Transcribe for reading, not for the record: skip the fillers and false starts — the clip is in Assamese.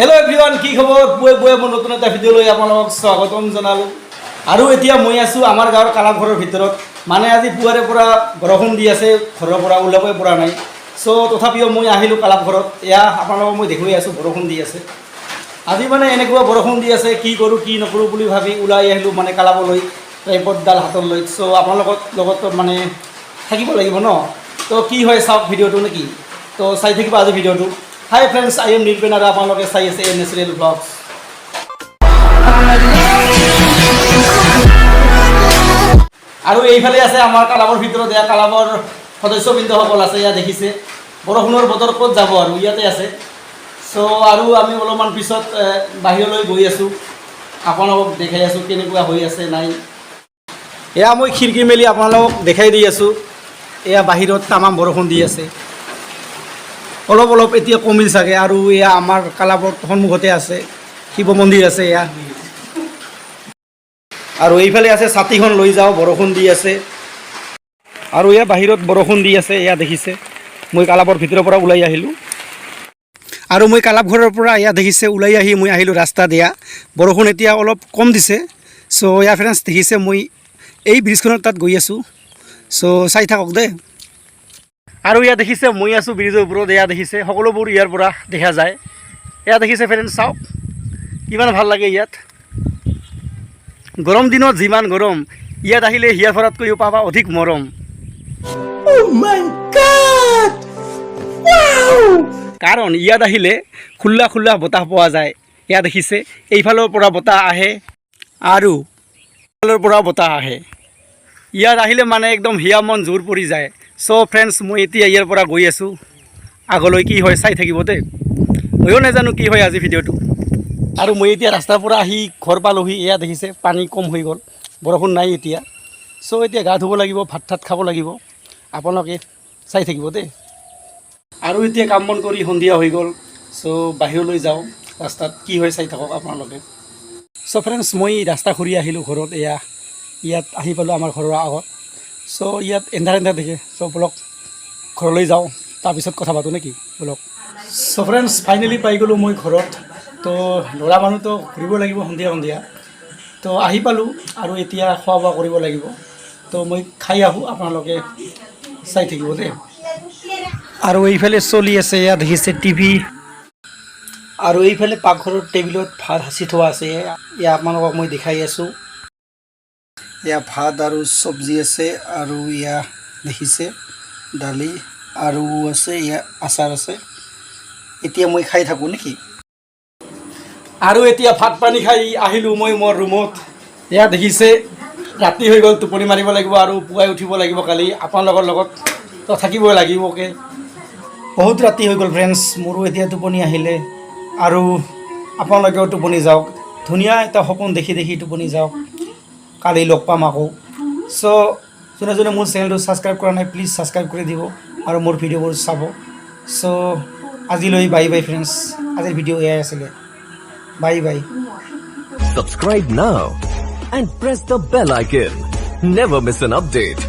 Hello everyone, কি খবৰ? পুৱে মই নতুন এটা ভিডিও লৈ আপোনালোকক স্বাগতম জনালো। আৰু এতিয়া মই আছো আমাৰ গাঁৱৰ কালাঘৰৰ ভিতৰত। মানে আজি পুৱাৰে পৰা বৰষুণ দি আছে, ঘৰৰ পৰা ওলাবই পৰা নাই। সো তথাপিও মই আহিলো কালাঘৰত। এয়া আপোনালোকক মই দেখুৱাই আছো বৰষুণ দি আছে। আজি মানে এনেকুৱা বৰষুণ দি আছে, কি কৰো কি নকৰো বুলি ভাবি ওলাই আহিলো মানে কালাবলৈ ট্ৰাইপডডাল হাতত লৈ। সো আপোনালোকৰ লগত মানে থাকিব লাগিব ন। তো কি হয় চাওক ভিডিওটো নেকি? তো চাই থাকিব আজি ভিডিওটো। Hi friends, I am Nilpen and আপোনালোকে চাই আছে Natural Vlogs. আৰু এইফালে আছে আমাৰ কালাবৰ ভিতৰত এয়া কালাবৰ সদস্যবৃন্দসকল আছে, এয়া দেখিছে বৰষুণৰ বতৰ ক'ত যাব আৰু ইয়াতে আছে। সো আৰু আমি অলপমান পিছত বাহিৰলৈ গৈ আছোঁ, আপোনালোকক দেখাই আছোঁ কেনেকুৱা হৈ আছে নাই। এয়া মই খিৰিকী মেলি আপোনালোকক দেখাই দি আছোঁ। এয়া বাহিৰত তামাম বৰষুণ দি আছে, অলপ অলপ এতিয়া কমিল চাগে। আৰু এয়া আমাৰ কালাবৰ সন্মুখতে আছে শিৱ মন্দিৰ আছে এয়া। আৰু এইফালে আছে ছাতিখন লৈ যাওঁ, বৰষুণ দি আছে। আৰু এয়া বাহিৰত বৰষুণ দি আছে, এয়া দেখিছে মই কালাবৰ ভিতৰৰ পৰা ওলাই আহিলোঁ। আৰু মই কালাপঘৰৰ পৰা এয়া দেখিছে ওলাই আহি মই আহিলোঁ ৰাস্তা দিয়া। বৰষুণ এতিয়া অলপ কম দিছে। চ' এয়া ফ্ৰেণ্ডছ দেখিছে মই এই ব্ৰিজখনৰ তাত গৈ আছোঁ। চ' চাই থাকক দেই। আৰু ইয়াত দেখিছে মই আছোঁ ব্ৰিজৰ ওপৰত। এয়া দেখিছে সকলোবোৰ ইয়াৰ পৰা দেখা যায়। এয়া দেখিছে ফ্ৰেণ্ডছ, চাওক কিমান ভাল লাগে ইয়াত। গৰম দিনত যিমান গৰম, ইয়াত আহিলে হিয়া ভৰাতকৈও পাবা অধিক মৰম। কাৰণ ইয়াত আহিলে খোলা খোলা বতাহ পোৱা যায়। এয়া দেখিছে এইফালৰ পৰা বতাহ আহে আৰু এইফালৰ পৰা বতাহ আহে। ইয়াত আহিলে মানে একদম হিয়া মন জোৰ পৰি যায়। চ' ফ্ৰেণ্ডছ, মই এতিয়া ইয়াৰ পৰা গৈ আছোঁ। আগলৈ কি হয় চাই থাকিব দেই। ময়ো নাজানো কি হয় আজি ভিডিঅ'টো। আৰু মই এতিয়া ৰাস্তাৰ পৰা আহি ঘৰ পালোহি। এয়া দেখিছে পানী কম হৈ গ'ল, বৰষুণ নাই এতিয়া। চ' এতিয়া গা ধুব লাগিব, ভাত ঠাত খাব লাগিব। আপোনালোকে চাই থাকিব দেই। আৰু এতিয়া কাম বন কৰি সন্ধিয়া হৈ গ'ল। চ' বাহিৰলৈ যাওঁ, ৰাস্তাত কি হয় চাই থাকক আপোনালোকে। চ' ফ্ৰেণ্ডছ, মই ৰাস্তা ঘূৰি আহিলোঁ ঘৰত। ইয়াত আহি পালোঁ আমাৰ ঘৰৰ আগত। চ' ইয়াত এন্ধাৰ দেখে। চ' বলক ঘৰলৈ যাওঁ, তাৰপিছত কথা পাতোঁ নেকি বলক। চ' ফ্ৰেণ্ডছ, ফাইনেলি পাই গ'লোঁ মই ঘৰত। তো ল'ৰা মানুহতো ঘূৰিব লাগিব সন্ধিয়া সন্ধিয়া। তো আহি পালোঁ আৰু এতিয়া খোৱা বোৱা কৰিব লাগিব। তো মই খাই আহোঁ, আপোনালোকে চাই থাকিব দেই। আৰু এইফালে চলি আছে, এয়া দেখিছে টিভি। আৰু এইফালে পাকঘৰৰ টেবুলত ভাত সাঁচি থোৱা আছে। এয়া আপোনালোকক মই দেখাই আছোঁ। এয়া ভাত আৰু চব্জি আছে। আৰু এয়া দেখিছে দালি আৰু আছে, এয়া আচাৰ আছে। এতিয়া মই খাই থাকোঁ নেকি। আৰু এতিয়া ভাত পানী খাই আহিলোঁ মই মোৰ ৰুমত। এয়া দেখিছে ৰাতি হৈ গ'ল, টোপনি মাৰিব লাগিব আৰু পুৱাই উঠিব লাগিব কালি আপোনালোকৰ লগত। তো থাকিবই লাগিবকে, বহুত ৰাতি হৈ গ'ল ফ্ৰেণ্ডছ। মোৰো এতিয়া টোপনি আহিলে আৰু আপোনালোকেও টোপনি যাওক। ধুনীয়া এটা সপোন দেখি দেখি টোপনি যাওক, কালি লগ পাম আকৌ। চ' যোনে যোনে মোৰ চেনেলটো ছাবস্ক্ৰাইব কৰা নাই, প্লিজ ছাবস্ক্ৰাইব কৰি দিব আৰু মোৰ ভিডিঅ'বোৰ চাব। চ' আজিলৈ বাই বাই ফ্ৰেণ্ডছ। আজিৰ ভিডিঅ' এয়াই আছিলে। Bye bye. Subscribe now and press the bell icon. Never miss an update.